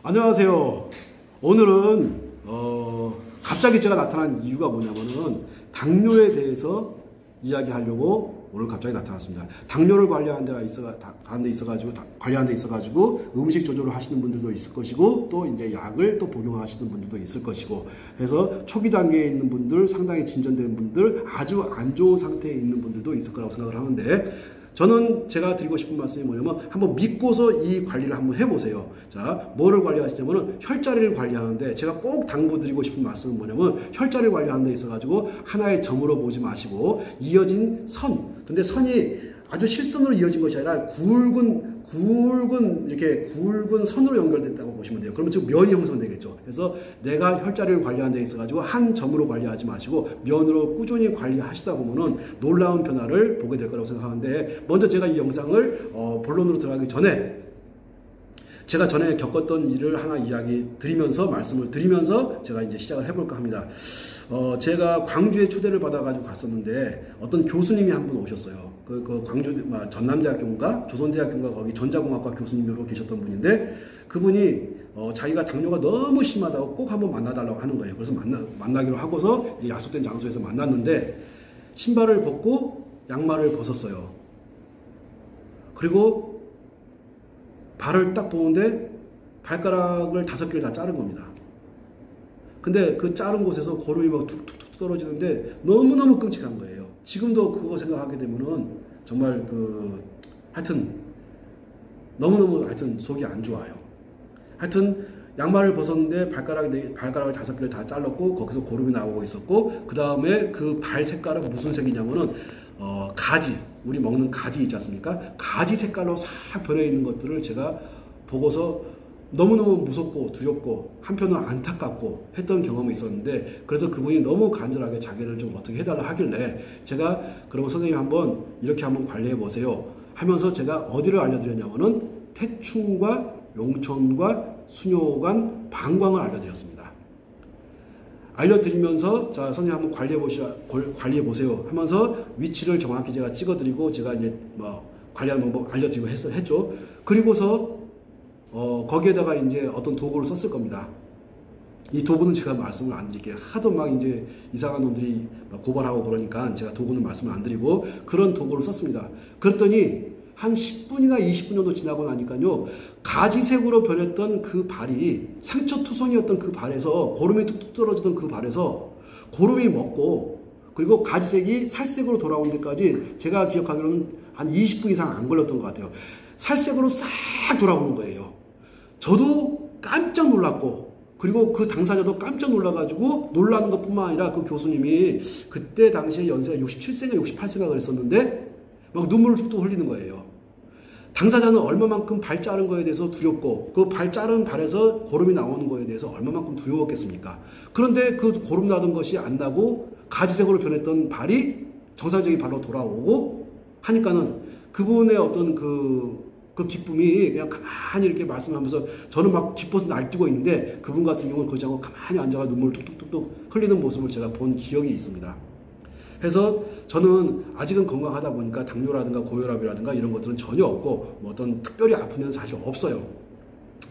안녕하세요. 오늘은 갑자기 제가 나타난 이유가 뭐냐면은 당뇨에 대해서 이야기하려고 오늘 갑자기 나타났습니다. 당뇨를 관리하는 데 있어가지고 음식 조절을 하시는 분들도 있을 것이고, 또 이제 약을 또 복용하시는 분들도 있을 것이고, 그래서 초기 단계에 있는 분들, 상당히 진전된 분들, 아주 안 좋은 상태에 있는 분들도 있을 거라고 생각을 하는데, 저는 제가 드리고 싶은 말씀이 뭐냐면 한번 믿고서 이 관리를 한번 해보세요. 자, 뭐를 관리하시냐면은 혈자리를 관리하는데, 제가 꼭 당부드리고 싶은 말씀은 뭐냐면 혈자리를 관리하는 데 있어가지고 하나의 점으로 보지 마시고 이어진 선, 근데 선이 아주 실선으로 이어진 것이 아니라 굵은 선으로 연결됐다고 보시면 돼요. 그러면 지금 면이 형성되겠죠. 그래서 내가 혈자리를 관리하는 데 있어가지고 한 점으로 관리하지 마시고 면으로 꾸준히 관리하시다 보면은 놀라운 변화를 보게 될 거라고 생각하는데, 먼저 제가 이 영상을 본론으로 들어가기 전에 제가 전에 겪었던 일을 하나 말씀을 드리면서 제가 이제 시작을 해볼까 합니다. 제가 광주에 초대를 받아가지고 갔었는데, 어떤 교수님이 한 분 오셨어요. 그 광주, 전남대학교인가? 조선대학교인가? 거기 전자공학과 교수님으로 계셨던 분인데, 그분이, 자기가 당뇨가 너무 심하다고 꼭 한번 만나달라고 하는 거예요. 그래서 만나기로 하고서 약속된 장소에서 만났는데, 신발을 벗고 양말을 벗었어요. 그리고 발을 딱 보는데 발가락을 5개를 다 자른 겁니다. 근데 그 자른 곳에서 고름이 막 툭툭툭 떨어지는데 너무너무 끔찍한 거예요. 지금도 그거 생각하게 되면은 정말 하여튼 너무너무 속이 안 좋아요. 하여튼 양말을 벗었는데 발가락을 5개를 다 잘랐고, 거기서 고름이 나오고 있었고, 그 다음에 그 발 색깔은 무슨 색이냐면은 가지, 우리 먹는 가지 있지 않습니까? 가지 색깔로 싹 변해 있는 것들을 제가 보고서 너무너무 무섭고 두렵고 한편으로 안타깝고 했던 경험이 있었는데, 그래서 그분이 너무 간절하게 자기를 좀 어떻게 해달라 하길래, 제가 그러면 선생님 한번 이렇게 한번 관리해 보세요 하면서 제가 어디를 알려드렸냐면은 태충과 용천과 수뇨관, 방광을 알려드렸습니다. 알려드리면서, 자, 선생님 한번 관리해 보세요 하면서 위치를 정확히 제가 찍어드리고, 제가 이제 관리하는 방법 알려드리고 했죠. 그리고서 거기에다가 이제 어떤 도구를 썼을 겁니다. 이 도구는 제가 말씀을 안 드릴게요. 하도 막 이제 이상한 놈들이 고발하고 그러니까 제가 도구는 말씀을 안 드리고 그런 도구를 썼습니다. 그랬더니 한 10분이나 20분 정도 지나고 나니까요, 가지색으로 변했던 그 발이, 상처투성이었던 그 발에서, 고름이 툭툭 떨어지던 그 발에서 고름이 먹고, 그리고 가지색이 살색으로 돌아온 데까지 제가 기억하기로는 한 20분 이상 안 걸렸던 것 같아요. 살색으로 싹 돌아오는 거예요. 저도 깜짝 놀랐고, 그리고 그 당사자도 깜짝 놀라가지고, 놀라는 것뿐만 아니라 그 교수님이 그때 당시에 연세가 67세인가 68세가 그랬었는데 막 눈물을 뚝뚝 흘리는 거예요. 당사자는 얼마만큼 발 자른 거에 대해서 두렵고, 그 발 자른 발에서 고름이 나오는 거에 대해서 얼마만큼 두려웠겠습니까? 그런데 그 고름 나던 것이 안 나고 가지색으로 변했던 발이 정상적인 발로 돌아오고 하니까는 그분의 어떤 그 기쁨이 그냥 가만히 이렇게 말씀하면서, 저는 막 기뻐서 날뛰고 있는데 그분 같은 경우는 그러지 않고 가만히 앉아가 눈물을 뚝뚝뚝뚝 흘리는 모습을 제가 본 기억이 있습니다. 그래서 저는 아직은 건강하다 보니까 당뇨라든가 고혈압이라든가 이런 것들은 전혀 없고, 어떤 특별히 아픈 데는 사실 없어요.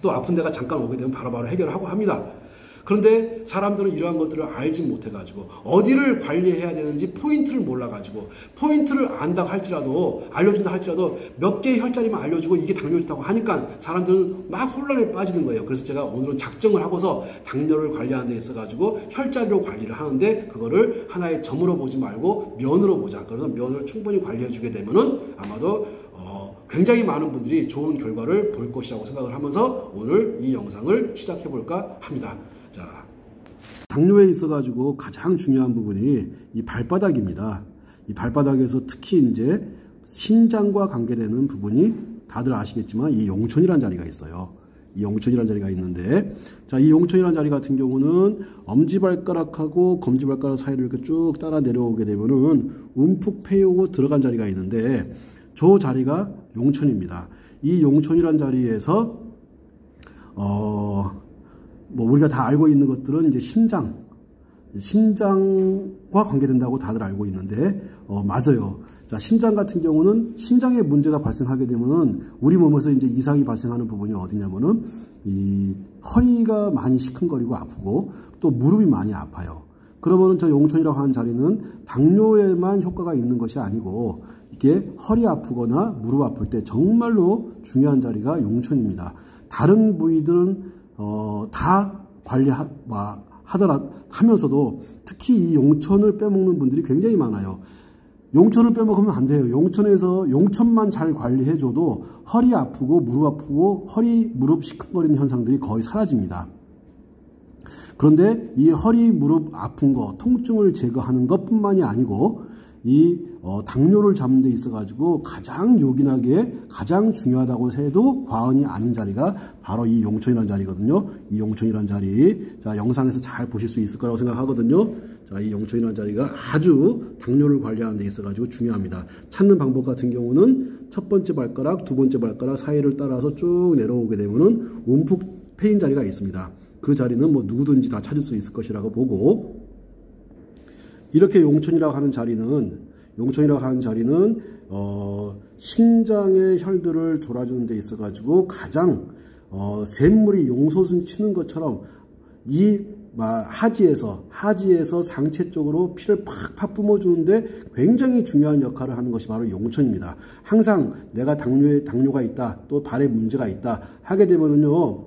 또 아픈 데가 잠깐 오게 되면 바로바로 해결하고 합니다. 그런데 사람들은 이러한 것들을 알지 못해가지고 어디를 관리해야 되는지 포인트를 몰라가지고, 포인트를 안다고 할지라도, 알려준다 할지라도 몇 개의 혈자리만 알려주고 이게 당뇨 좋다고 하니까 사람들은 막 혼란에 빠지는 거예요. 그래서 제가 오늘은 작정을 하고서 당뇨를 관리하는 데 있어가지고 혈자리로 관리를 하는데, 그거를 하나의 점으로 보지 말고 면으로 보자. 그래서 면을 충분히 관리해주게 되면은 아마도 굉장히 많은 분들이 좋은 결과를 볼 것이라고 생각을 하면서 오늘 이 영상을 시작해볼까 합니다. 자, 당뇨에 있어가지고 가장 중요한 부분이 이 발바닥입니다. 이 발바닥에서 특히 이제 신장과 관계되는 부분이, 다들 아시겠지만 이 용천이라는 자리가 있어요. 이 용천이라는 자리가 있는데, 자, 이 용천이라는 자리 같은 경우는 엄지발가락하고 검지발가락 사이를 이렇게 쭉 따라 내려오게 되면은 움푹 패이고 들어간 자리가 있는데, 저 자리가 용천입니다. 이 용천이라는 자리에서 우리가 다 알고 있는 것들은 이제 신장과 관계된다고 다들 알고 있는데, 맞아요. 자, 신장 같은 경우는 신장에 문제가 발생하게 되면은 우리 몸에서 이제 이상이 발생하는 부분이 어디냐면은 이 허리가 많이 시큰거리고 아프고 또 무릎이 많이 아파요. 그러면 저 용촌이라고 하는 자리는 당뇨에만 효과가 있는 것이 아니고 이게 허리 아프거나 무릎 아플 때 정말로 중요한 자리가 용촌입니다. 다른 부위들은 다 하면서도 특히 이 용촌을 빼먹는 분들이 굉장히 많아요. 용촌을 빼먹으면 안 돼요. 용촌만 잘 관리해줘도 허리 아프고 무릎 시큰거리는 현상들이 거의 사라집니다. 그런데 이 허리, 무릎 아픈 거, 통증을 제거하는 것뿐만이 아니고 이 당뇨를 잡는 데 있어가지고 가장 요긴하게 가장 중요하다고 해도 과언이 아닌 자리가 바로 이 용촌이라는 자리거든요. 이 용촌이라는 자리, 자 영상에서 잘 보실 수 있을 거라고 생각하거든요. 자, 이 용촌이라는 자리가 아주 당뇨를 관리하는 데 있어가지고 중요합니다. 찾는 방법 같은 경우는 첫 번째 발가락, 두 번째 발가락 사이를 따라서 쭉 내려오게 되면은 움푹 패인 자리가 있습니다. 그 자리는 뭐 누구든지 다 찾을 수 있을 것이라고 보고, 이렇게 용촌이라고 하는 자리는 신장의 혈들을 돌아주는 데 있어 가지고 가장 샘물이 용솟음 치는 것처럼 이 하지에서 상체 쪽으로 피를 팍팍 뿜어주는데 굉장히 중요한 역할을 하는 것이 바로 용촌입니다. 항상 내가 당뇨가 있다, 또 발에 문제가 있다 하게 되면은요,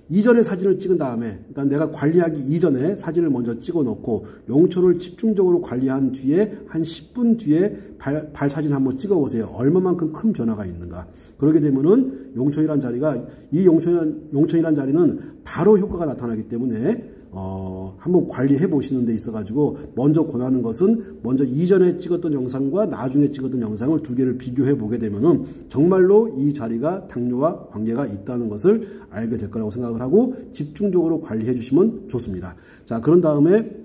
이전에 사진을 찍은 다음에, 그러니까 내가 관리하기 이전에 사진을 먼저 찍어 놓고 용촌을 집중적으로 관리한 뒤에 한 10분 뒤에 발 사진 한번 찍어 보세요. 얼마만큼 큰 변화가 있는가. 그러게 되면은 용촌이란 자리가, 이 용촌이란 자리는 바로 효과가 나타나기 때문에 한번 관리해 보시는 데 있어 가지고 먼저 권하는 것은 먼저 이전에 찍었던 영상과 나중에 찍었던 영상을 두 개를 비교해 보게 되면은 정말로 이 자리가 당뇨와 관계가 있다는 것을 알게 될 거라고 생각을 하고 집중적으로 관리해 주시면 좋습니다. 자, 그런 다음에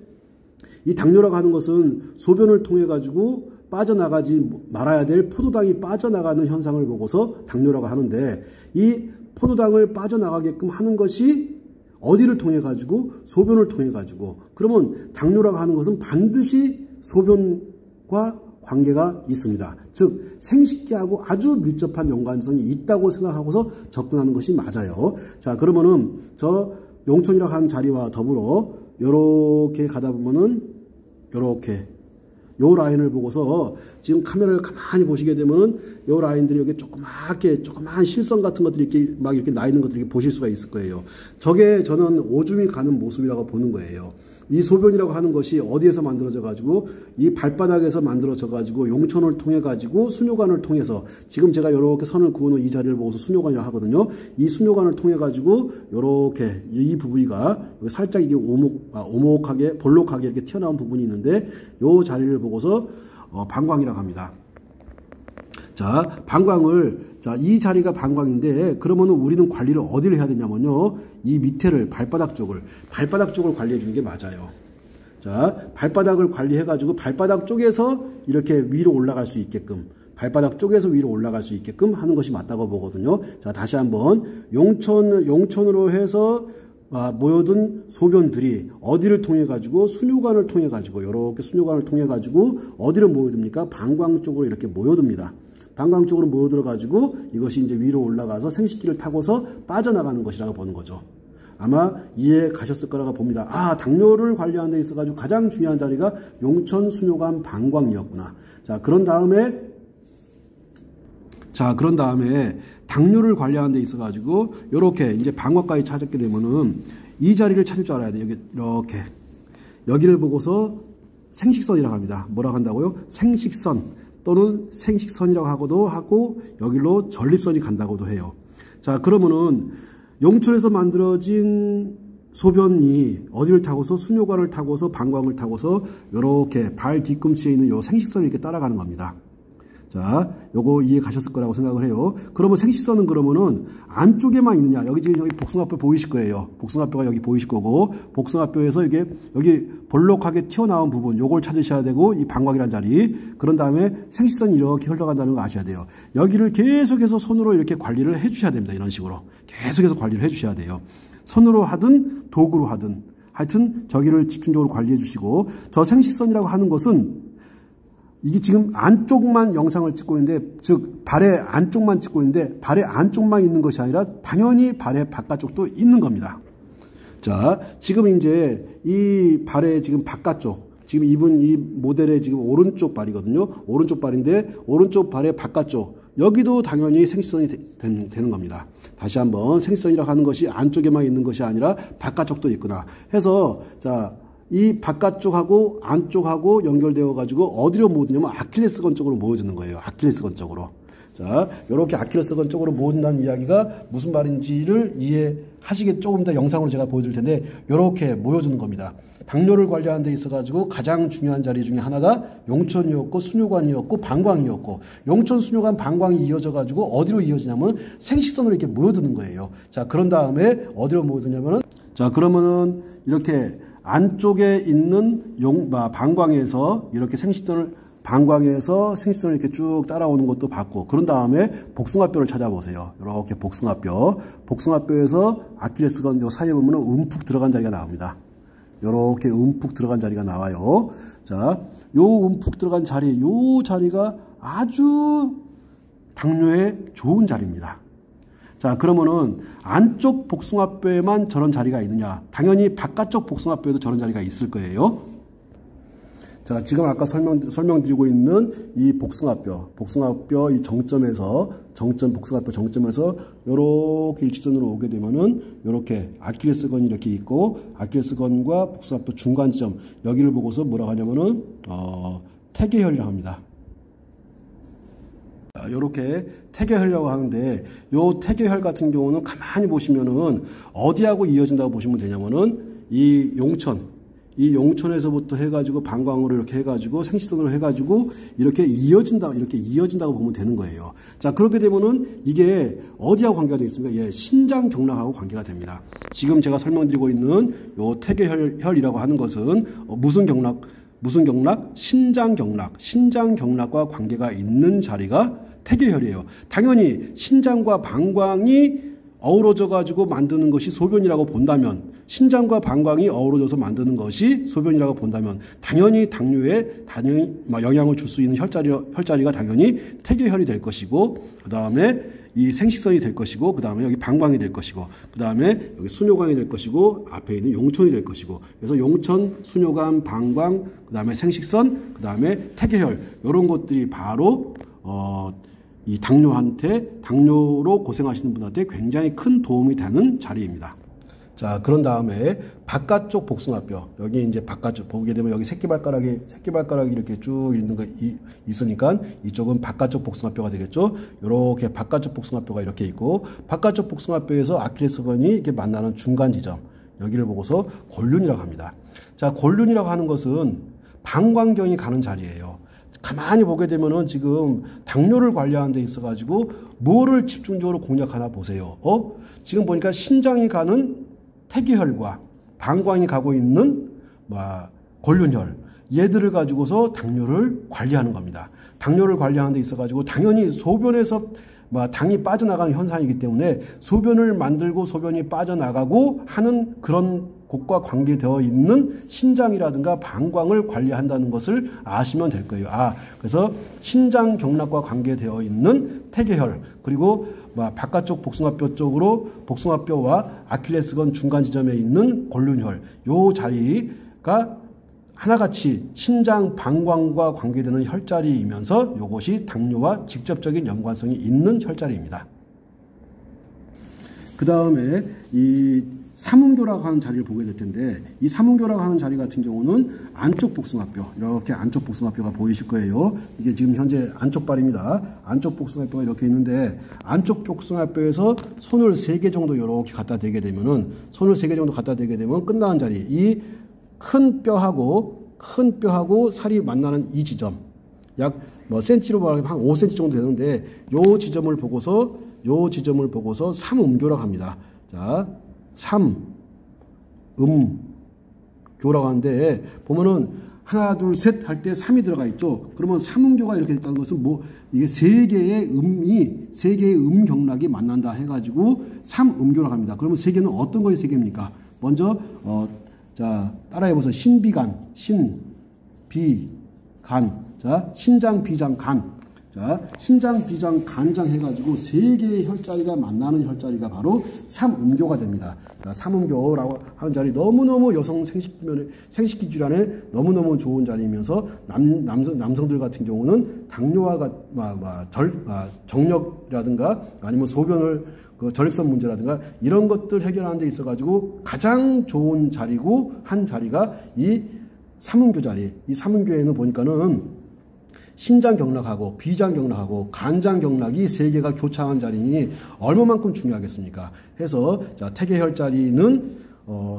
이 당뇨라고 하는 것은 소변을 통해 가지고 빠져나가지 말아야 될 포도당이 빠져나가는 현상을 보고서 당뇨라고 하는데, 이 포도당을 빠져나가게끔 하는 것이 어디를 통해 가지고? 소변을 통해 가지고. 그러면 당뇨라고 하는 것은 반드시 소변과 관계가 있습니다. 즉 생식기하고 아주 밀접한 연관성이 있다고 생각하고서 접근하는 것이 맞아요. 자, 그러면은 저 용촌이라고 하는 자리와 더불어 요렇게 가다 보면은 요렇게 요 라인을 보고서 지금 카메라를 가만히 보시게 되면은 요 라인들이 여기 조그만 실선 같은 것들이 이렇게 나 있는 것들이 보실 수가 있을 거예요. 저게 저는 오줌이 가는 모습이라고 보는 거예요. 이 소변이라고 하는 것이 어디에서 만들어져 가지고 이 발바닥에서 만들어져 가지고 용촌을 통해 가지고 수뇨관을 통해서, 지금 제가 이렇게 선을 그어놓은 이 자리를 보고서 수뇨관이라고 하거든요. 이 수뇨관을 통해 가지고 이렇게 이 부위가 살짝 이게 오목하게 볼록하게 이렇게 튀어나온 부분이 있는데, 이 자리를 보고서 방광이라고 합니다. 자, 이 자리가 방광인데, 그러면 우리는 관리를 어디를 해야 되냐면요, 이 밑에를 발바닥 쪽을 관리해 주는 게 맞아요. 자, 발바닥을 관리해 가지고 발바닥 쪽에서 이렇게 위로 올라갈 수 있게끔, 하는 것이 맞다고 보거든요. 자, 다시 한번 용촌으로 해서 모여든 소변들이 어디를 통해 가지고? 수뇨관을 통해 가지고, 이렇게 수뇨관을 통해 가지고 어디를 모여듭니까? 방광 쪽으로 이렇게 모여듭니다. 방광 쪽으로 모여들어 가지고 이것이 이제 위로 올라가서 생식기를 타고서 빠져나가는 것이라고 보는 거죠. 아마 이해 가셨을 거라고 봅니다. 아, 당뇨를 관리하는 데 있어 가지고 가장 중요한 자리가 용촌, 수뇨관, 방광이었구나. 자, 그런 다음에 당뇨를 관리하는 데 있어 가지고 요렇게 이제 방광까지 찾았게 되면은 이 자리를 찾을 줄 알아야 돼요. 여기 이렇게 여기를 보고서 생식선이라고 합니다. 뭐라고 한다고요? 생식선 또는 생식선이라고 하고도 하고, 여기로 전립선이 간다고도 해요. 자, 그러면은 용촌에서 만들어진 소변이 어디를 타고서? 수뇨관을 타고서 방광을 타고서 이렇게 발 뒤꿈치에 있는 요 생식선을 이렇게 따라가는 겁니다. 자, 요거 이해 가셨을 거라고 생각을 해요. 그러면 생식선은 그러면은 안쪽에만 있느냐? 여기 지금 여기 복숭아뼈 보이실 거예요. 복숭아뼈가 여기 보이실 거고, 복숭아뼈에서 이게 여기 볼록하게 튀어나온 부분, 요걸 찾으셔야 되고, 이 방광이란 자리. 그런 다음에 생식선이 이렇게 흘러간다는 거 아셔야 돼요. 여기를 계속해서 손으로 이렇게 관리를 해 주셔야 됩니다. 이런 식으로. 계속해서 관리를 해 주셔야 돼요. 손으로 하든 도구로 하든 하여튼 저기를 집중적으로 관리해 주시고, 저 생식선이라고 하는 것은 이게 지금 안쪽만 영상을 찍고 있는데, 즉 발의 안쪽만 찍고 있는데 발의 안쪽만 있는 것이 아니라 당연히 발의 바깥쪽도 있는 겁니다. 자, 지금 이제 이 발의 지금 바깥쪽, 지금 입은 이 모델의 지금 오른쪽 발이거든요. 오른쪽 발인데 오른쪽 발의 바깥쪽, 여기도 당연히 생식선이 되는 겁니다. 다시 한번 생식선이라고 하는 것이 안쪽에만 있는 것이 아니라 바깥쪽도 있구나 해서, 자, 이 바깥쪽하고 안쪽하고 연결되어 가지고 어디로 모으냐면 아킬레스건 쪽으로 모여주는 거예요. 아킬레스건 쪽으로. 자, 이렇게 아킬레스건 쪽으로 모은다는 이야기가 무슨 말인지를 이해하시게 조금 더 영상으로 제가 보여줄 텐데, 이렇게 모여주는 겁니다. 당뇨를 관리하는 데 있어가지고 가장 중요한 자리 중에 하나가 용천이었고 수뇨관이었고 방광이었고, 용천, 수뇨관, 방광이 이어져가지고 어디로 이어지냐면 생식선으로 이렇게 모여드는 거예요. 자, 그런 다음에 어디로 모여드냐면은, 자, 그러면은 이렇게 안쪽에 있는 방광에서 이렇게 방광에서 생식선을 이렇게 쭉 따라오는 것도 봤고, 그런 다음에 복숭아뼈를 찾아보세요. 이렇게 복숭아뼈에서 아킬레스건 요 사이에 보면은 움푹 들어간 자리가 나옵니다. 이렇게 움푹 들어간 자리가 나와요. 자, 요 움푹 들어간 자리, 요 자리가 아주 당뇨에 좋은 자리입니다. 자, 그러면은 안쪽 복숭아뼈에만 저런 자리가 있느냐? 당연히 바깥쪽 복숭아뼈에도 저런 자리가 있을 거예요. 자, 지금 아까 설명드리고 있는 이 복숭아뼈 이 복숭아뼈 정점에서 요렇게 일직선으로 오게 되면은 요렇게 아킬레스건이 이렇게 있고, 아킬레스건과 복숭아뼈 중간 지점, 여기를 보고서 뭐라고 하냐면은 태계혈이라고 합니다. 요렇게 태계혈이라고 하는데, 요 태계혈 같은 경우는 가만히 보시면은 어디하고 이어진다고 보시면 되냐면은 이 용천에서부터 해가지고 방광으로 이렇게 해가지고 생식선으로 해가지고 이렇게 이어진다고 보면 되는 거예요. 자, 그렇게 되면은 이게 어디하고 관계가 되어 있습니까? 예, 신장경락하고 관계가 됩니다. 지금 제가 설명드리고 있는 요 태계혈이라고 하는 것은 무슨 경락? 신장경락과 관계가 있는 자리가 태계혈이에요. 당연히 신장과 방광이 어우러져 가지고 만드는 것이 소변이라고 본다면, 신장과 방광이 어우러져서 만드는 것이 소변이라고 본다면, 당연히 당뇨에 영향을 줄 수 있는 혈자리가 당연히 태계혈이 될 것이고, 그 다음에 이 생식선이 될 것이고, 그 다음에 여기 방광이 될 것이고, 그 다음에 여기 수뇨관이 될 것이고, 앞에 있는 용천이 될 것이고, 그래서 용천, 수뇨관, 방광, 그 다음에 생식선, 그 다음에 태계혈, 이런 것들이 바로 이 당뇨로 고생하시는 분한테 굉장히 큰 도움이 되는 자리입니다. 자, 그런 다음에 바깥쪽 복숭아뼈, 여기 이제 바깥쪽 보게 되면 여기 새끼발가락이 이렇게 쭉 있는 거 있으니까 이쪽은 바깥쪽 복숭아뼈가 되겠죠. 이렇게 바깥쪽 복숭아뼈가 이렇게 있고, 바깥쪽 복숭아뼈에서 아킬레스건이 이렇게 만나는 중간 지점, 여기를 보고서 골륜이라고 합니다. 자, 골륜이라고 하는 것은 방광경이 가는 자리예요. 가만히 보게 되면은 지금 당뇨를 관리하는 데 있어가지고 뭐를 집중적으로 공략하나 보세요. 지금 보니까 신장이 가는 태계혈과 방광이 가고 있는 골륜혈, 얘들을 가지고서 당뇨를 관리하는 겁니다. 당뇨를 관리하는 데 있어가지고 당연히 소변에서 당이 빠져나가는 현상이기 때문에 소변을 만들고 소변이 빠져나가고 하는 그런 곳과 관계되어 있는 신장이라든가 방광을 관리한다는 것을 아시면 될 거예요. 그래서 신장 경락과 관계되어 있는 태계혈, 그리고 바깥쪽 복숭아뼈 쪽으로 복숭아뼈와 아킬레스건 중간 지점에 있는 골륜혈, 요 자리가 하나같이 신장 방광과 관계되는 혈자리이면서 이것이 당뇨와 직접적인 연관성이 있는 혈자리입니다. 그 다음에 이 삼음교라고 하는 자리를 보게 될 텐데, 이 삼음교라고 하는 자리 같은 경우는 안쪽 복숭아뼈, 이렇게 안쪽 복숭아뼈가 보이실 거예요. 이게 지금 현재 안쪽 발입니다. 안쪽 복숭아뼈가 이렇게 있는데, 안쪽 복숭아뼈에서 손을 3개 정도 이렇게 갖다 대게 되면은, 끝나는 자리, 이 큰 뼈하고 살이 만나는 이 지점, 약 센치로 말하면 한 5cm 정도 되는데, 요 지점을 보고서 삼음교라고 합니다. 자, 삼음교라고 하는데, 보면은 하나 둘 셋 할 때 3이 들어가 있죠. 그러면 삼음교가 이렇게 됐다는 것은 이게 3개의 음 경락이 만난다 해가지고 삼음교라고 합니다. 그러면 3개는 어떤 거의 3개입니까? 먼저 자, 따라해보세요. 신비간, 자, 신장, 비장, 간. 자, 신장, 비장, 간장 해가지고 세 개의 혈자리가 만나는 혈자리가 바로 삼음교가 됩니다. 자, 삼음교라고 하는 자리 너무너무 여성 생식기 질환에 너무너무 좋은 자리이면서 남성들 같은 경우는 당뇨와 정력이라든가 아니면 소변을 전립선 문제라든가 이런 것들 해결하는 데 있어가지고 가장 좋은 자리고 한 자리가 이 삼음교 자리. 이 삼음교에는 보니까는 신장경락하고 비장경락하고 간장경락이 세 개가 교차한 자리니 얼마만큼 중요하겠습니까? 해서 자, 태계혈 자리는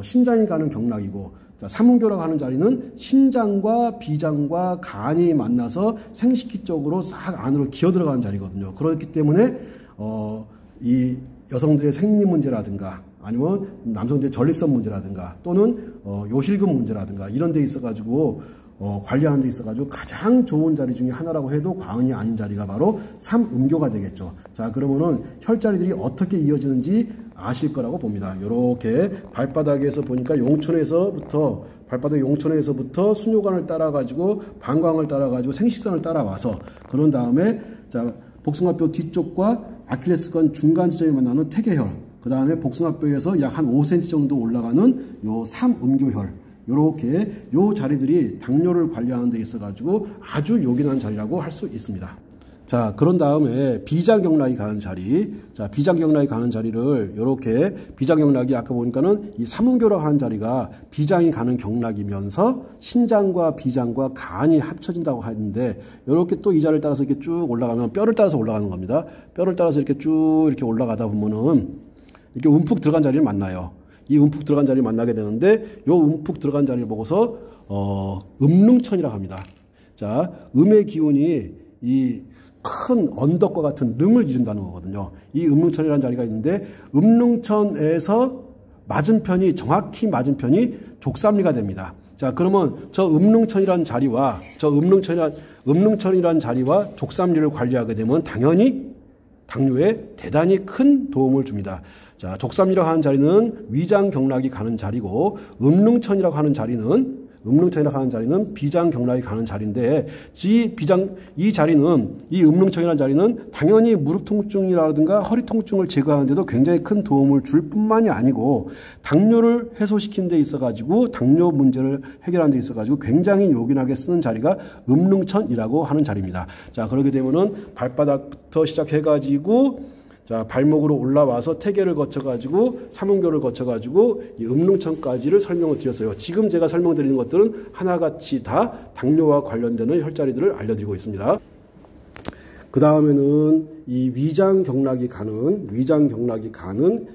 신장이 가는 경락이고 자, 삼음교라고 하는 자리는 신장과 비장과 간이 만나서 생식기 쪽으로 싹 안으로 기어 들어가는 자리거든요. 그렇기 때문에 이 여성들의 생리 문제라든가 아니면 남성들의 전립선 문제라든가 또는 요실금 문제라든가 이런 데 있어가지고 관리하는 데 있어가지고 가장 좋은 자리 중에 하나라고 해도 과언이 아닌 자리가 바로 삼음교가 되겠죠. 자, 그러면은 혈자리들이 어떻게 이어지는지 아실 거라고 봅니다. 요렇게 발바닥에서 보니까 발바닥 용천에서부터 수뇨관을 따라가지고 방광을 따라가지고 생식선을 따라와서 그런 다음에 자, 복숭아뼈 뒤쪽과 아킬레스건 중간 지점에 만나는 태계혈, 그 다음에 복숭아뼈에서 약 한 5cm 정도 올라가는 요 삼음교혈, 요렇게 요 자리들이 당뇨를 관리하는 데 있어가지고 아주 요긴한 자리라고 할 수 있습니다. 자, 그런 다음에 비장경락이 가는 자리. 자, 비장경락이 가는 자리를 요렇게 비장경락이 아까 보니까는 이 삼음교라고 하는 자리가 비장이 가는 경락이면서 신장과 비장과 간이 합쳐진다고 하는데 요렇게 또 이 자리를 따라서 이렇게 쭉 올라가면 뼈를 따라서 올라가는 겁니다. 뼈를 따라서 이렇게 쭉 이렇게 올라가다 보면은 이렇게 움푹 들어간 자리를 만나요. 이 움푹 들어간 자리를 만나게 되는데 요 움푹 들어간 자리를 보고서 음릉천이라고 합니다. 자, 음의 기운이 이 큰 언덕과 같은 릉을 이룬다는 거거든요. 이 음릉천이라는 자리가 있는데 음릉천에서 맞은편이 정확히 맞은편이 족삼리가 됩니다. 자, 그러면 저 음릉천이라는 자리와 음릉천이라는 자리와 족삼리를 관리하게 되면 당연히 당뇨에 대단히 큰 도움을 줍니다. 자, 족삼리라고 하는 자리는 위장경락이 가는 자리고 음릉천이라고 하는 자리는 비장경락이 가는 자리인데 이 음릉천이라는 자리는 당연히 무릎 통증이라든가 허리 통증을 제거하는 데도 굉장히 큰 도움을 줄 뿐만이 아니고 당뇨를 해소시키는 데 있어가지고 당뇨 문제를 해결하는 데 있어가지고 굉장히 요긴하게 쓰는 자리가 음릉천이라고 하는 자리입니다. 자, 그렇게 되면은 발바닥부터 시작해가지고 자, 발목으로 올라와서 태계를 거쳐가지고 삼음교를 거쳐가지고 이 음릉천까지를 설명을 드렸어요. 지금 제가 설명드리는 것들은 하나같이 다 당뇨와 관련되는 혈자리들을 알려드리고 있습니다. 그 다음에는 이 위장경락이 가는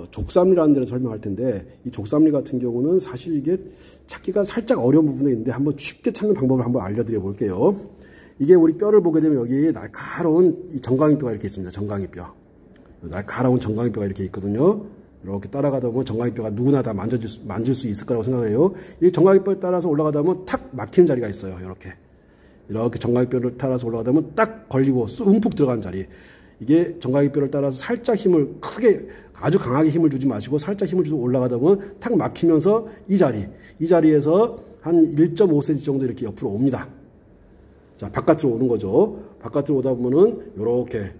족삼리라는 데를 설명할 텐데 이 족삼리 같은 경우는 사실 이게 찾기가 살짝 어려운 부분이 있는데 한번 쉽게 찾는 방법을 한번 알려드려 볼게요. 이게 우리 뼈를 보게 되면 여기 날카로운 이 정강이뼈가 이렇게 있습니다. 정강이뼈. 날카로운 정강이뼈가 이렇게 있거든요. 이렇게 따라가다 보면 정강이뼈가 누구나 다 만질 수 있을 거라고 생각해요. 이 정강이뼈에 따라서 올라가다 보면 탁 막히는 자리가 있어요. 이렇게 정강이뼈를 따라서 올라가다 보면 딱 걸리고 움푹 들어간 자리. 이게 정강이뼈를 따라서 살짝 힘을 크게 아주 강하게 힘을 주지 마시고 살짝 힘을 주고 올라가다 보면 탁 막히면서 이 자리에서 한 1.5cm 정도 이렇게 옆으로 옵니다. 자, 바깥으로 오는 거죠. 바깥으로 오다 보면은 요렇게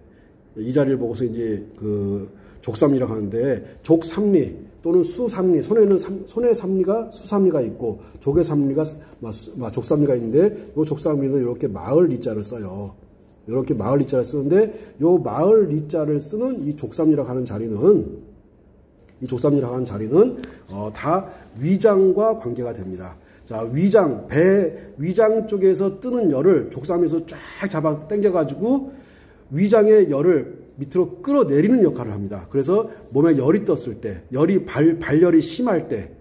이 자리를 보고서 이제 그 족삼리라고 하는데 족삼리 또는 수삼리, 손의 삼리가 수삼리가 있고 족의 삼리가 족삼리가 있는데 요 족삼리는 이렇게 마을 리자를 써요. 이렇게 마을 리자를 쓰는데 요 마을 리자를 쓰는 이 족삼리라고 하는 자리는 다 위장과 관계가 됩니다. 자, 위장 쪽에서 뜨는 열을 족삼에서 쫙 잡아 당겨가지고 위장의 열을 밑으로 끌어내리는 역할을 합니다. 그래서 몸에 열이 떴을 때, 발열이 심할 때,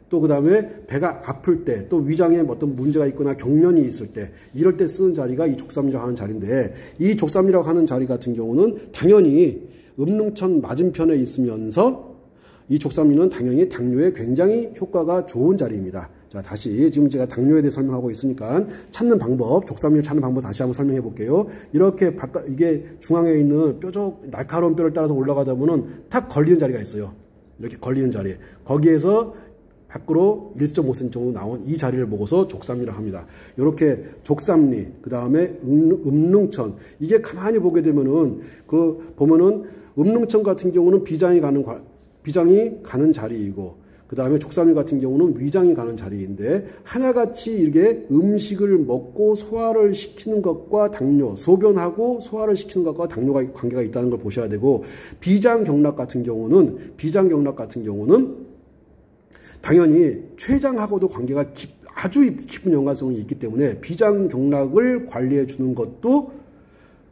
또 그 다음에 배가 아플 때, 또 위장에 어떤 문제가 있거나 경련이 있을 때, 이럴 때 쓰는 자리가 이 족삼리라고 하는 자리인데, 이 족삼리라고 하는 자리 같은 경우는 당연히 음릉천 맞은편에 있으면서 이 족삼리는 당연히 당뇨에 굉장히 효과가 좋은 자리입니다. 자, 다시 지금 제가 당뇨에 대해 설명하고 있으니까 족삼리를 찾는 방법 다시 한번 설명해 볼게요. 이렇게 이게 중앙에 있는 날카로운 뼈를 따라서 올라가다 보면 탁 걸리는 자리가 있어요. 이렇게 걸리는 자리. 거기에서 밖으로 1.5cm 정도 나온 이 자리를 보고서 족삼리라고 합니다. 이렇게 족삼리, 그 다음에 음릉천. 이게 가만히 보게 되면은, 보면은 음릉천 같은 경우는 비장이 가는 자리이고, 그 다음에 족삼리 같은 경우는 위장이 가는 자리인데, 하나같이 이게 음식을 먹고 소화를 시키는 것과 당뇨, 소변하고 소화를 시키는 것과 당뇨가 관계가 있다는 걸 보셔야 되고, 비장경락 같은 경우는 당연히 췌장하고도 관계가 아주 깊은 연관성이 있기 때문에 비장경락을 관리해 주는 것도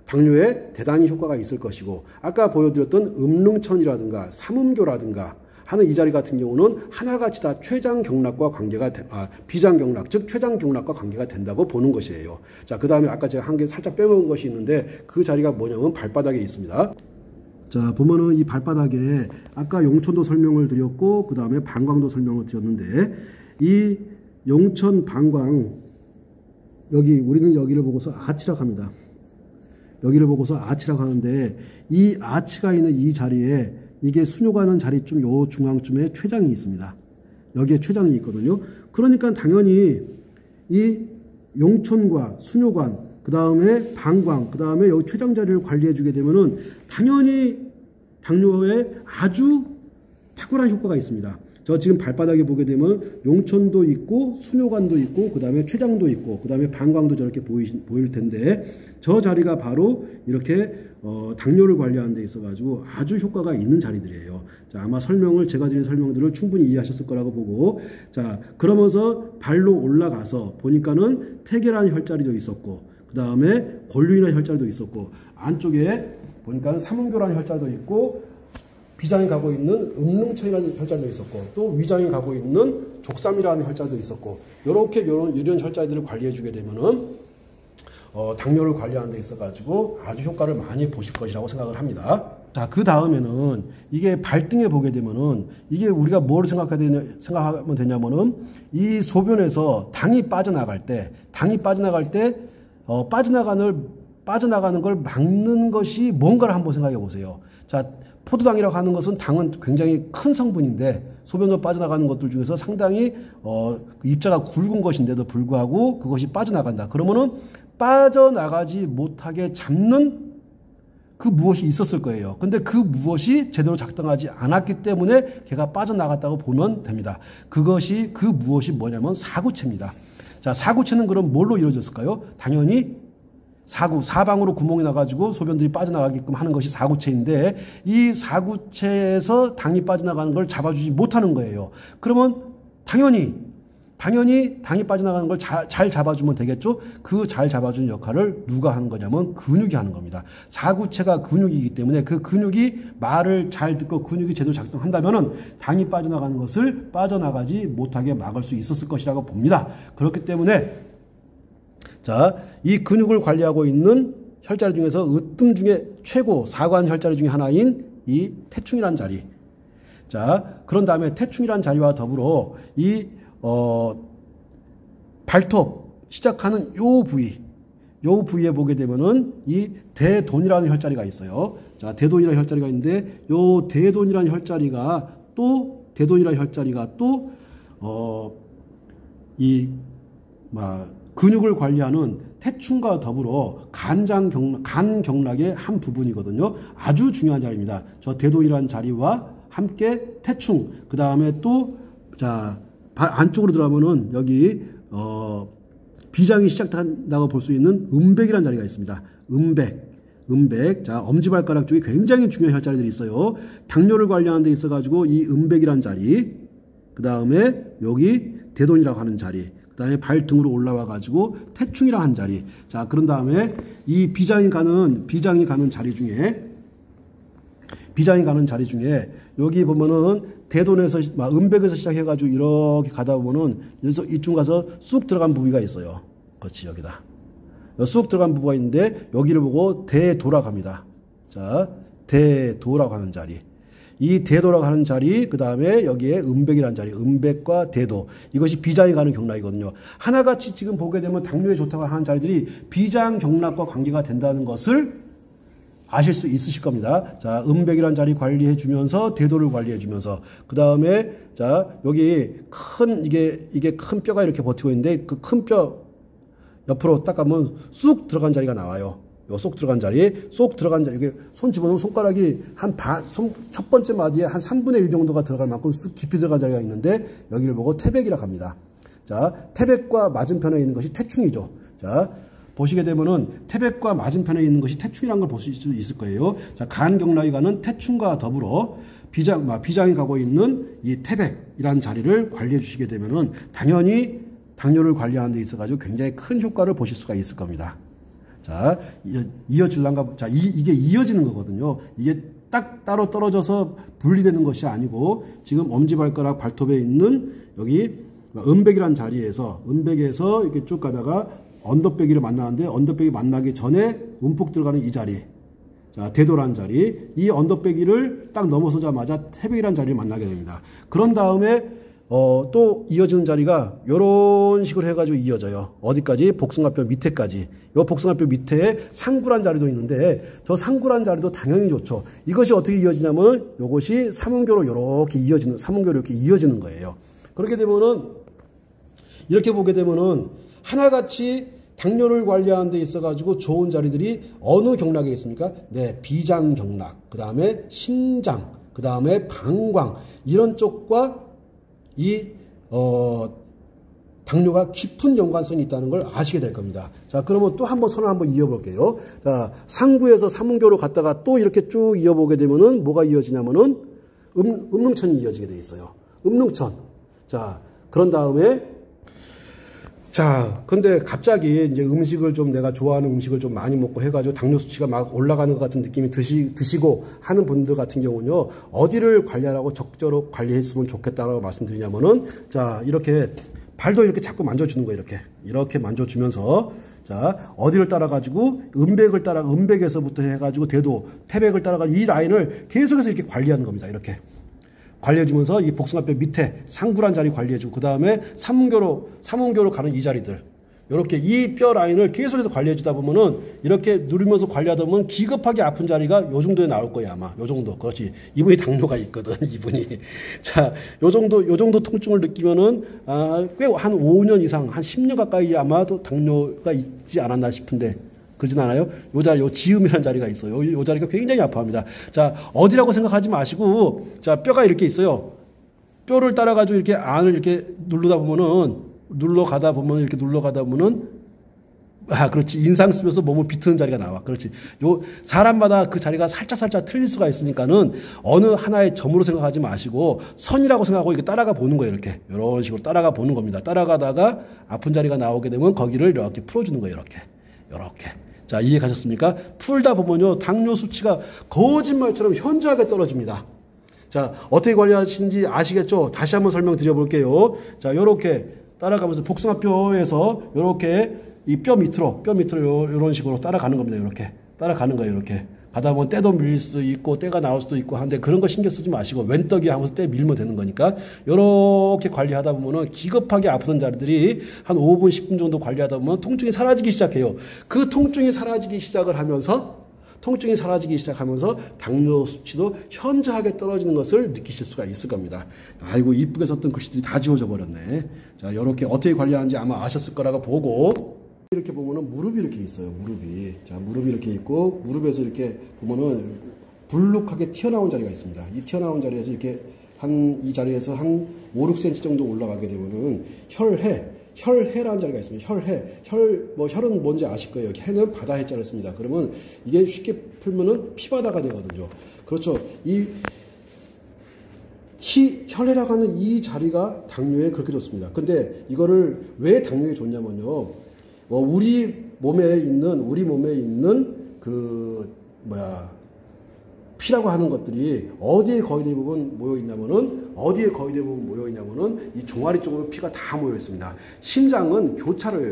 당뇨에 대단히 효과가 있을 것이고, 아까 보여드렸던 음릉천이라든가 삼음교라든가 하는 이 자리 같은 경우는 하나같이 다 췌장경락과 관계가 비장경락, 즉 췌장경락과 관계가 된다고 보는 것이에요. 자, 그 다음에 아까 제가 한 개 살짝 빼먹은 것이 있는데, 그 자리가 뭐냐면 발바닥에 있습니다. 자, 보면은 이 발바닥에 아까 용천도 설명을 드렸고, 그 다음에 방광도 설명을 드렸는데, 이 용천, 방광, 우리는 여기를 보고서 아치라고 합니다. 여기를 보고서 아치라고 하는데, 이 아치가 있는 이 자리에 이게 수뇨 가는 자리쯤 요 중앙쯤에 췌장이 있습니다. 여기에 췌장이 있거든요. 그러니까 당연히 이 용천과 수뇨관, 그 다음에 방광, 그 다음에 여기 췌장 자리를 관리해 주게 되면은 당연히 당뇨에 아주 탁월한 효과가 있습니다. 저 지금 발바닥에 보게 되면 용천도 있고 수뇨관도 있고 그 다음에 췌장도 있고 그 다음에 방광도 저렇게 보일 텐데, 저 자리가 바로 이렇게 당뇨를 관리하는 데 있어 가지고 아주 효과가 있는 자리들이에요. 자, 아마 제가 드린 설명들을 충분히 이해하셨을 거라고 보고, 자, 그러면서 발로 올라가서 보니까는 태계라는 혈자리도 있었고, 그 다음에 권류이나 혈자리도 있었고, 안쪽에 보니까는 삼음교라는 혈자리도 있고, 비장이 가고 있는 음릉천이라는 혈자리도 있었고, 또 위장이 가고 있는 족삼이라는 혈자리도 있었고, 이런 혈자리들을 관리해 주게 되면은 당뇨를 관리하는 데 있어 가지고 아주 효과를 많이 보실 것이라고 생각을 합니다. 자, 그 다음에는 이게 발등에 보게 되면은 이게 우리가 뭘 생각하면 되냐면은, 이 소변에서 당이 빠져나갈 때 빠져나가는 걸 막는 것이 뭔가를 한번 생각해 보세요. 자, 포도당이라고 하는 것은 당은 굉장히 큰 성분인데, 소변으로 빠져나가는 것들 중에서 상당히 입자가 굵은 것인데도 불구하고 그것이 빠져나간다. 그러면은 빠져나가지 못하게 잡는 그 무엇이 있었을 거예요. 근데 그 무엇이 제대로 작동하지 않았기 때문에 걔가 빠져나갔다고 보면 됩니다. 그 무엇이 뭐냐면 사구체입니다. 자, 사구체는 그럼 뭘로 이루어졌을까요? 당연히 사방으로 구멍이 나가지고 소변들이 빠져나가게끔 하는 것이 사구체인데, 이 사구체에서 당이 빠져나가는 걸 잡아주지 못하는 거예요. 그러면 당연히 당이 빠져나가는 걸 잘 잡아주면 되겠죠? 그 잘 잡아주는 역할을 누가 하는 거냐면 근육이 하는 겁니다. 사구체가 근육이기 때문에 그 근육이 말을 잘 듣고 근육이 제대로 작동한다면은 당이 빠져나가는 것을 빠져나가지 못하게 막을 수 있었을 것이라고 봅니다. 그렇기 때문에, 자, 이 근육을 관리하고 있는 혈자리 중에서 으뜸 중에 최고 사관 혈자리 중에 하나인 이 태충이라는 자리. 자, 그런 다음에 태충이라는 자리와 더불어 이 발톱 시작하는 요 부위에 보게 되면은 이 대돈이라는 혈자리가 있어요. 자, 대돈이라는 혈자리가 있는데, 요 대돈이라는 혈자리가 또 근육을 관리하는 태충과 더불어 간 경락의 한 부분이거든요. 아주 중요한 자리입니다. 저 대돈이라는 자리와 함께 태충, 그 다음에 또, 자, 안쪽으로 들어가면은 여기 비장이 시작한다고 볼 수 있는 음백이라는 자리가 있습니다. 음백. 자, 엄지발가락 쪽에 굉장히 중요한 혈자리들이 있어요. 당뇨를 관리하는 데 있어 가지고 이 음백이라는 자리, 그 다음에 여기 대돈이라고 하는 자리, 그 다음에 발등으로 올라와 가지고 태충이라고 하는 자리. 자, 그런 다음에 이 비장이 가는 자리 중에 여기 보면은 대돈에서 음백에서 시작해가지고 이렇게 가다 보면은 여기서 이쪽 가서 쑥 들어간 부위가 있어요. 그렇지, 여기다. 쑥 들어간 부위가 있는데 여기를 보고 대도라고 합니다. 자, 대도라고 하는 자리. 이 대도라고 하는 자리, 그 다음에 여기에 음백이라는 자리, 음백과 대도. 이것이 비장이 가는 경락이거든요. 하나같이 지금 보게 되면 당뇨에 좋다고 하는 자리들이 비장 경락과 관계가 된다는 것을 아실 수 있으실 겁니다. 자, 음백이란 자리 관리해 주면서 대도를 관리해 주면서 그 다음에 자, 여기 이게 큰 뼈가 이렇게 버티고 있는데 그 큰 뼈 옆으로 딱 가면 쑥 들어간 자리가 나와요. 요 쏙 들어간 자리, 이게 손 집어넣으면 손가락이 첫 번째 마디에 한 3분의 1 정도가 들어갈 만큼 쑥 깊이 들어간 자리가 있는데 여기를 보고 태백이라고 합니다. 자, 태백과 맞은편에 있는 것이 태충이죠. 자, 보시게 되면은 태백과 맞은편에 있는 것이 태충이라는 걸 보실 수 있을 거예요. 자, 간경락이 가는 태충과 더불어 비장이 가고 있는 이 태백이라는 자리를 관리해 주시게 되면은 당연히 당뇨를 관리하는 데 있어가지고 굉장히 큰 효과를 보실 수가 있을 겁니다. 자, 이어질란가, 자, 이게 이어지는 거거든요. 이게 딱 따로 떨어져서 분리되는 것이 아니고, 지금 엄지발가락 발톱에 있는 여기 음백이라는 자리에서, 음백에서 이렇게 쭉 가다가 언더백이를 만나는데, 언더백이 만나기 전에 움푹 들어가는 이 자리. 자, 대도라는 자리. 이 언더백이를 딱 넘어서자마자 태백이라는 자리를 만나게 됩니다. 그런 다음에, 또 이어지는 자리가 요런 식으로 해가지고 이어져요. 어디까지? 복숭아뼈 밑에까지. 요 복숭아뼈 밑에 상구란 자리도 있는데 저 상구란 자리도 당연히 좋죠. 이것이 어떻게 이어지냐면 요것이 삼음교로 이렇게 이어지는 거예요. 그렇게 되면은 이렇게 보게 되면은 하나같이 당뇨를 관리하는 데 있어가지고 좋은 자리들이 어느 경락에 있습니까? 네, 비장경락, 그 다음에 신장, 그 다음에 방광 이런 쪽과 당뇨가 깊은 연관성이 있다는 걸 아시게 될 겁니다. 자, 그러면 또 한번 선을 한번 이어볼게요. 자, 상구에서 삼음교로 갔다가 또 이렇게 쭉 이어보게 되면은 뭐가 이어지냐면은 음릉천이 이어지게 돼 있어요. 음릉천. 자, 그런 다음에 자, 근데 갑자기 이제 음식을 좀 내가 좋아하는 음식을 좀 많이 먹고 해가지고 당뇨 수치가 막 올라가는 것 같은 느낌이 드시고 하는 분들 같은 경우는요, 어디를 관리하라고 적절히 관리했으면 좋겠다라고 말씀드리냐면은, 자, 이렇게 발도 이렇게 자꾸 만져주는 거예요, 이렇게 만져주면서, 자, 어디를 따라가지고 음백에서부터 해가지고 대도, 태백을 따라가지고 이 라인을 계속해서 이렇게 관리하는 겁니다, 이렇게. 관리해주면서 이 복숭아뼈 밑에 상부란 자리 관리해주고 그 다음에 삼음교로 가는 이 자리들 이렇게 이 뼈 라인을 계속해서 관리해주다 보면은 이렇게 누르면서 관리하다 보면 기급하게 아픈 자리가 요 정도에 나올 거예요 아마 요 정도. 그렇지, 이분이 당뇨가 있거든 이분이. 자, 요 정도 통증을 느끼면은 꽤 한 5년 이상 한 10년 가까이 아마도 당뇨가 있지 않았나 싶은데 그러진 않아요? 요 자리, 요 지음이라는 자리가 있어요. 요 자리가 굉장히 아파합니다. 자, 어디라고 생각하지 마시고, 자, 뼈가 이렇게 있어요. 뼈를 따라가지고 이렇게 안을 이렇게 눌러가다 보면은, 그렇지. 인상 쓰면서 몸을 비트는 자리가 나와. 그렇지. 사람마다 그 자리가 살짝 틀릴 수가 있으니까는 어느 하나의 점으로 생각하지 마시고 선이라고 생각하고 이렇게 따라가 보는 거예요. 이렇게. 이런 식으로 따라가 보는 겁니다. 따라가다가 아픈 자리가 나오게 되면 거기를 이렇게 풀어주는 거예요. 이렇게. 자, 이해 가셨습니까? 풀다 보면요, 당뇨 수치가 거짓말처럼 현저하게 떨어집니다. 자, 어떻게 관리하시는지 아시겠죠? 다시 한번 설명드려 볼게요. 자, 요렇게 따라가면서 복숭아뼈에서 요렇게 이 뼈 밑으로 요런 식으로 따라가는 겁니다. 요렇게. 따라가는 거예요, 이렇게. 가다 보면 때도 밀릴 수도 있고, 때가 나올 수도 있고 하는데 그런 거 신경 쓰지 마시고, 왼떡이 하면서 때 밀면 되는 거니까, 요렇게 관리하다 보면은 기급하게 아프던 자리들이 한 5분, 10분 정도 관리하다 보면 통증이 사라지기 시작해요. 그 통증이 사라지기 시작하면서 당뇨 수치도 현저하게 떨어지는 것을 느끼실 수가 있을 겁니다. 아이고, 이쁘게 썼던 글씨들이 다 지워져 버렸네. 자, 요렇게 어떻게 관리하는지 아마 아셨을 거라고 보고, 이렇게 보면은 무릎이 이렇게 있어요. 자, 무릎이 이렇게 있고, 무릎에서 이렇게 보면은 불룩하게 튀어나온 자리가 있습니다. 이 튀어나온 자리에서 이렇게 이 자리에서 한 5, 6cm 정도 올라가게 되면은 혈해라는 자리가 있습니다. 혈은 뭔지 아실 거예요. 해는 바다 해자를 씁니다. 그러면 이게 쉽게 풀면은 피바다가 되거든요. 그렇죠. 혈해라고 하는 이 자리가 당뇨에 그렇게 좋습니다. 근데 이거를 왜 당뇨에 좋냐면요. 우리 몸에 있는 피라고 하는 것들이 어디에 거의 대부분 모여 있냐면은 이 종아리 쪽으로 피가 다 모여 있습니다. 심장은 교차로예요.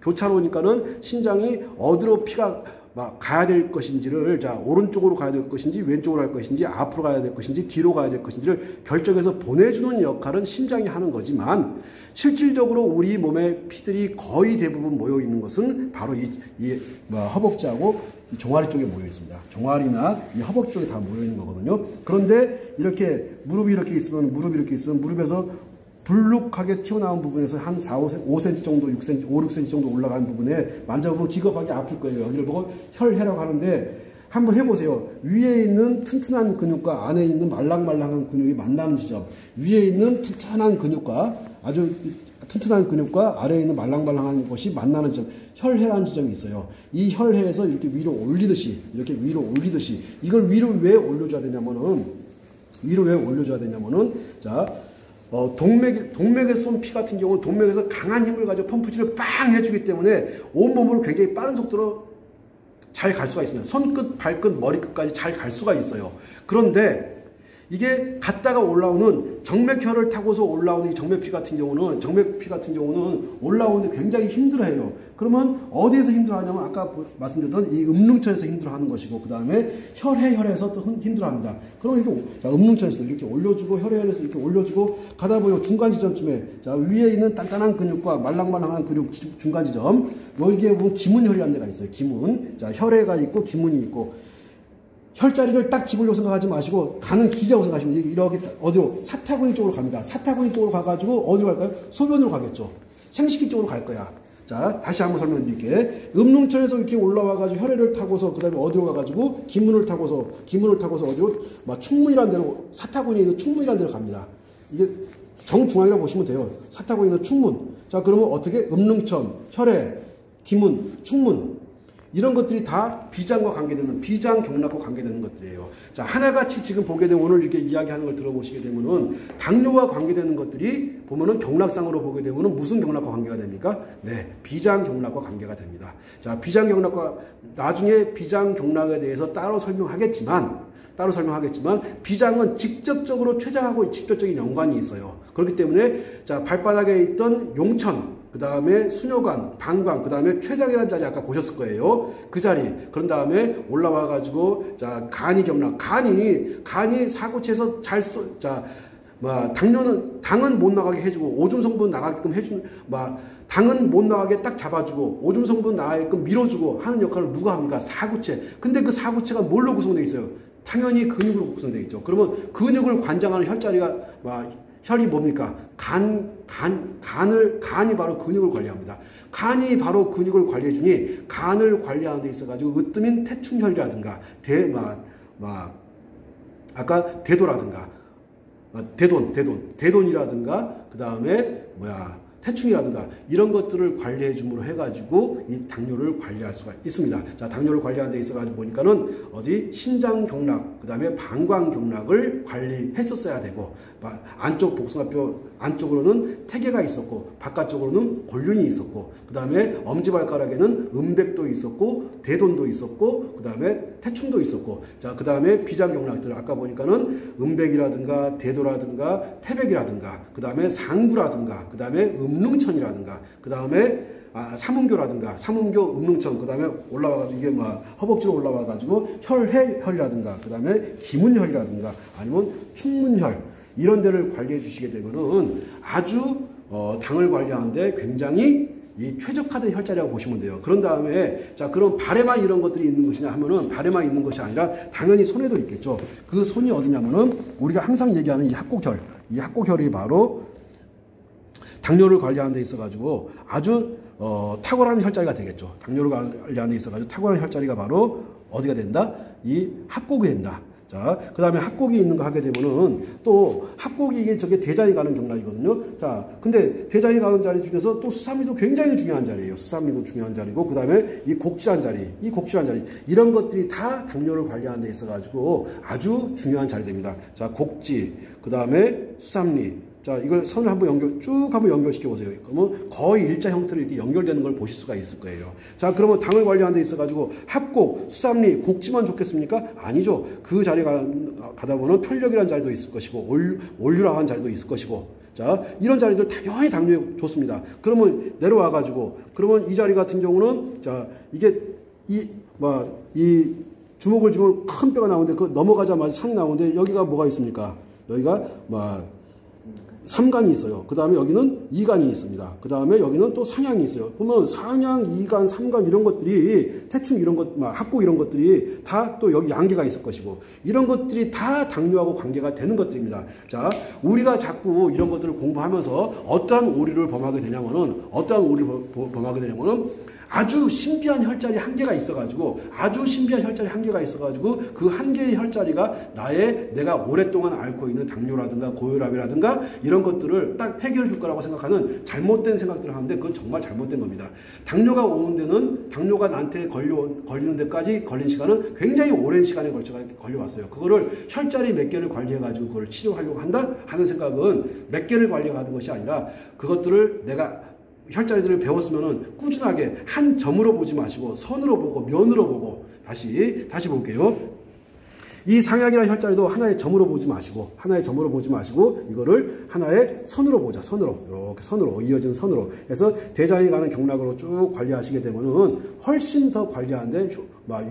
교차로니까는 심장이 어디로 피가 막 가야 될 것인지를 자 오른쪽으로 가야 될 것인지 왼쪽으로 갈 것인지 앞으로 가야 될 것인지 뒤로 가야 될 것인지를 결정해서 보내주는 역할은 심장이 하는 거지만 실질적으로 우리 몸의 피들이 거의 대부분 모여 있는 것은 바로 이 허벅지하고 이 종아리 쪽에 모여 있습니다. 종아리나 이 허벅지 쪽에 다 모여 있는 거거든요. 그런데 이렇게 무릎이 이렇게 있으면 무릎에서 불룩하게 튀어나온 부분에서 한 5cm 정도, 6cm, 5, 6cm 정도 올라간 부분에 만져보면 기겁하게 아플 거예요. 여기를 보고 혈해라고 하는데 한번 해보세요. 위에 있는 튼튼한 근육과 안에 있는 말랑말랑한 근육이 만나는 지점, 위에 있는 튼튼한 근육과 아주 튼튼한 근육과 아래에 있는 말랑말랑한 것이 만나는 지점, 혈해라는 지점이 있어요. 이 혈해에서 이렇게 위로 올리듯이 이걸 위로 왜 올려줘야 되냐면은 자 동맥에 쏜 피 같은 경우는 동맥에서 강한 힘을 가지고 펌프질을 빵 해주기 때문에 온몸으로 굉장히 빠른 속도로 잘 갈 수가 있습니다. 손끝, 발끝, 머리끝까지 잘 갈 수가 있어요. 그런데 이게 갔다가 올라오는 정맥혈을 타고서 올라오는 이 정맥피 같은 경우는 올라오는데 굉장히 힘들어해요. 그러면 어디에서 힘들어하냐면 아까 말씀드렸던 이 음릉천에서 힘들어하는 것이고 그 다음에 혈해에서 또 힘들어합니다. 그럼 이렇게 자 음릉천에서 이렇게 올려주고 혈해에서 이렇게 올려주고 가다 보면 중간 지점쯤에 자 위에 있는 단단한 근육과 말랑말랑한 근육 중간 지점 여기에 보면 기문혈이라는 데가 있어요. 기문 자 혈해가 있고 기문이 있고 혈자리를 딱 집으려고 생각하지 마시고 가는 길이라고 생각하시면 이렇게 어디로 사타구니 쪽으로 갑니다. 사타구니 쪽으로 가가지고 어디로 갈까요? 소변으로 가겠죠. 생식기 쪽으로 갈 거야. 자 다시 한번 설명드릴게. 음릉천에서 이렇게 올라와가지고 혈해를 타고서 그 다음에 어디로 가가지고 기문을 타고서 어디로 막 충문이라는 데로 사타구니에 있는 충문이라는 데로 갑니다. 이게 정중앙이라고 보시면 돼요. 사타구니에 있는 충문. 자 그러면 어떻게 음릉천, 혈해, 기문, 충문 이런 것들이 다 비장과 관계되는 비장 경락과 관계되는 것들이에요. 자 하나같이 지금 보게 되면 오늘 이렇게 이야기하는 걸 들어보시게 되면은 당뇨와 관계되는 것들이 보면은 경락상으로 보게 되면은 무슨 경락과 관계가 됩니까? 네, 비장 경락과 관계가 됩니다. 자 비장 경락과 나중에 비장 경락에 대해서 따로 설명하겠지만 비장은 직접적으로 췌장하고 직접적인 연관이 있어요. 그렇기 때문에 자 발바닥에 있던 용천 그 다음에 수뇨관, 방광, 그 다음에 췌장이라는 자리 아까 보셨을 거예요. 그 자리. 그런 다음에 올라와가지고, 자, 간이 경락. 간이 사고체에서 당은 못 나가게 해주고, 오줌 성분 나가게끔 해주는, 당은 못 나가게 딱 잡아주고, 오줌 성분 나가게끔 밀어주고 하는 역할을 누가 합니까? 사구체. 근데 그 사구체가 뭘로 구성되어 있어요? 당연히 근육으로 구성되어 있죠. 그러면 근육을 관장하는 혈자리가, 혈이 뭡니까? 간이 바로 근육을 관리합니다. 간이 바로 근육을 관리해주니 간을 관리하는 데 있어가지고 으뜸인 태충혈이라든가 아까 대도라든가 대돈이라든가 그 다음에 태충이라든가 이런 것들을 관리해 줌으로 해가지고 이 당뇨를 관리할 수가 있습니다. 자, 당뇨를 관리하는 데 있어가지고 보니까는 어디 신장 경락, 그 다음에 방광 경락을 관리했었어야 되고, 안쪽 복숭아뼈 안쪽으로는 태계가 있었고, 바깥쪽으로는 골륜이 있었고, 그 다음에 엄지발가락에는 음백도 있었고, 대돈도 있었고, 그 다음에 태충도 있었고, 자, 그 다음에 비장 경락들 아까 보니까는 음백이라든가 대도라든가 태백이라든가, 그 다음에 상부라든가, 그 다음에 음릉천이라든가, 그 다음에 삼음교라든가, 삼음교, 음릉천, 그 다음에 올라와가지고 이게 허벅지로 올라와가지고 혈이라든가, 그 다음에 기문혈이라든가, 아니면 충문혈 이런 데를 관리해 주시게 되면은 아주 당을 관리하는데 굉장히 이 최적화된 혈자리라고 보시면 돼요. 그런 다음에 자 그럼 발에만 이런 것들이 있는 것이냐 하면은 발에만 있는 것이 아니라 당연히 손에도 있겠죠. 그 손이 어디냐면은 우리가 항상 얘기하는 이 합곡혈이 바로 당뇨를 관리하는 데 있어가지고 아주 탁월한 혈자리가 되겠죠. 당뇨를 관리하는 데 있어가지고 탁월한 혈자리가 바로 어디가 된다? 이 합곡이 된다. 자, 그 다음에 합곡이 있는 거 하게 되면은 또 합곡이 이게 저게 대장이 가는 경락이거든요. 자, 근데 대장이 가는 자리 중에서 또 수삼리도 굉장히 중요한 자리예요. 수삼리도 중요한 자리고, 그 다음에 이 곡지한 자리, 이런 것들이 다 당뇨를 관리하는 데 있어가지고 아주 중요한 자리 됩니다. 자, 곡지, 그 다음에 수삼리. 자, 이걸 선을 한번 쭉 연결시켜 보세요. 그러면 거의 일자 형태로 이렇게 연결되는 걸 보실 수가 있을 거예요. 자, 그러면 당을 관리하는 데 있어가지고 합곡, 수삼리, 곡지만 좋겠습니까? 아니죠. 그 자리가 가다 보면 편력이라는 자리도 있을 것이고, 올류라고 하는 자리도 있을 것이고, 자, 이런 자리들 당연히 당뇨에 좋습니다. 그러면 내려와가지고, 그러면 이 자리 같은 경우는, 자, 이게 이 이 주먹을 쥐면 큰 뼈가 나오는데 그 넘어가자마자 상이 나오는데 여기가 뭐가 있습니까? 여기가 삼간이 있어요. 그 다음에 여기는 이간이 있습니다. 그 다음에 여기는 또 상향이 있어요. 보면 상향, 이간, 삼간 이런 것들이 대충 이런 것, 합곡 이런 것들이 다 또 여기 양계가 있을 것이고 이런 것들이 다 당뇨하고 관계가 되는 것들입니다. 자, 우리가 자꾸 이런 것들을 공부하면서 어떠한 오류를 범하게 되냐면은 아주 신비한 혈자리 한계가 있어가지고 그 한 개의 혈자리가 내가 오랫동안 앓고 있는 당뇨라든가 고혈압이라든가 이런 것들을 딱 해결해 줄 거라고 생각하는 잘못된 생각들을 하는데 그건 정말 잘못된 겁니다. 당뇨가 오는 데는 당뇨가 나한테 걸리는 데까지 걸린 시간은 굉장히 오랜 시간에 걸려왔어요. 그거를 혈자리 몇 개를 관리해가지고 그걸 치료하려고 한다 하는 생각은 몇 개를 관리하는 것이 아니라 그것들을 내가 혈자리들을 배웠으면은 꾸준하게 한 점으로 보지 마시고 선으로 보고 면으로 보고 다시 볼게요. 이 상향이나 혈자리도 하나의 점으로 보지 마시고 이거를 하나의 선으로 보자. 이렇게 선으로 이어지는 선으로 해서 대장에 가는 경락으로 쭉 관리하시게 되면은 훨씬 더 관리하는데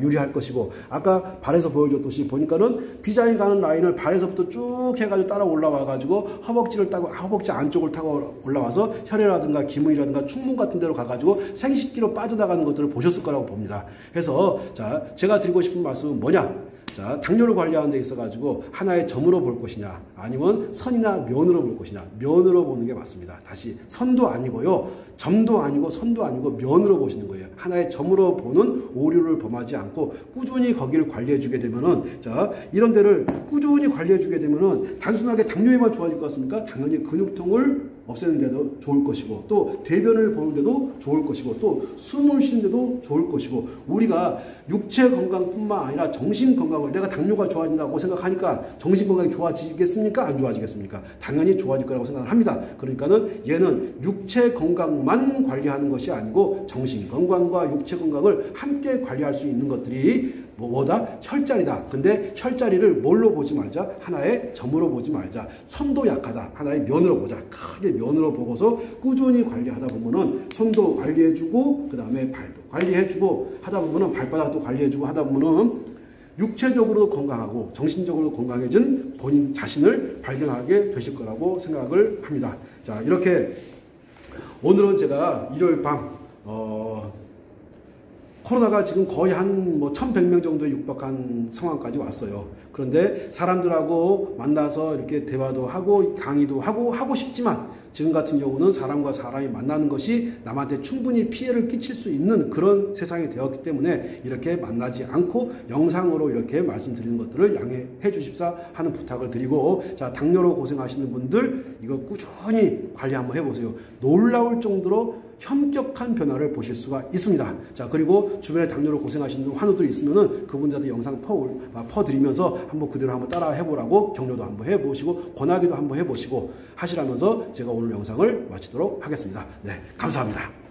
유리할 것이고 아까 발에서 보여줬듯이 보니까는 비장에 가는 라인을 발에서부터 쭉 해가지고 따라 올라와 가지고 허벅지를 따고 허벅지 안쪽을 타고 올라와서 혈액이라든가 기문이라든가 충문 같은 데로 가가지고 생식기로 빠져나가는 것들을 보셨을 거라고 봅니다. 그래서 자, 제가 드리고 싶은 말씀은 뭐냐? 자, 당뇨를 관리하는 데 있어가지고 하나의 점으로 볼 것이냐 아니면 선이나 면으로 볼 것이냐 면으로 보는 게 맞습니다. 다시 선도 아니고요 점도 아니고 선도 아니고 면으로 보시는 거예요. 하나의 점으로 보는 오류를 범하지 않고 꾸준히 거기를 관리해 주게 되면은 자, 이런 데를 꾸준히 관리해 주게 되면은 단순하게 당뇨에만 좋아질 것 같습니까? 당연히 근육통을 없애는 데도 좋을 것이고 또 대변을 보는 데도 좋을 것이고 또 숨을 쉬는 데도 좋을 것이고 우리가 육체 건강뿐만 아니라 정신 건강을 내가 당뇨가 좋아진다고 생각하니까 정신 건강이 좋아지겠습니까? 안 좋아지겠습니까? 당연히 좋아질 거라고 생각을 합니다. 그러니까는 얘는 육체 건강만 관리하는 것이 아니고 정신 건강과 육체 건강을 함께 관리할 수 있는 것들이 뭐다? 혈자리다. 근데 혈자리를 뭘로 보지 말자? 하나의 점으로 보지 말자. 선도 약하다. 하나의 면으로 보자. 크게 면으로 보고서 꾸준히 관리하다 보면은 손도 관리해주고 그 다음에 발도 관리해주고 하다 보면은 발바닥도 관리해주고 하다 보면은 육체적으로도 건강하고 정신적으로도 건강해진 본인 자신을 발견하게 되실 거라고 생각을 합니다. 자, 이렇게 오늘은 제가 일요일 밤 코로나가 지금 거의 한 1,100명 정도에 육박한 상황까지 왔어요. 그런데 사람들하고 만나서 이렇게 대화도 하고 강의도 하고 싶지만 지금 같은 경우는 사람과 사람이 만나는 것이 남한테 충분히 피해를 끼칠 수 있는 그런 세상이 되었기 때문에 이렇게 만나지 않고 영상으로 이렇게 말씀드리는 것들을 양해해 주십사 하는 부탁을 드리고 자, 당뇨로 고생하시는 분들 이거 꾸준히 관리 한번 해보세요. 놀라울 정도로 현격한 변화를 보실 수가 있습니다. 자, 그리고 주변에 당뇨로 고생하시는 환우들이 있으면은 그분들한테 영상 퍼드리면서 한번 그대로 한번 따라 해보라고 격려도 한번 해보시고 권하기도 한번 해보시고 하시라면서 제가 오늘 영상을 마치도록 하겠습니다. 네, 감사합니다.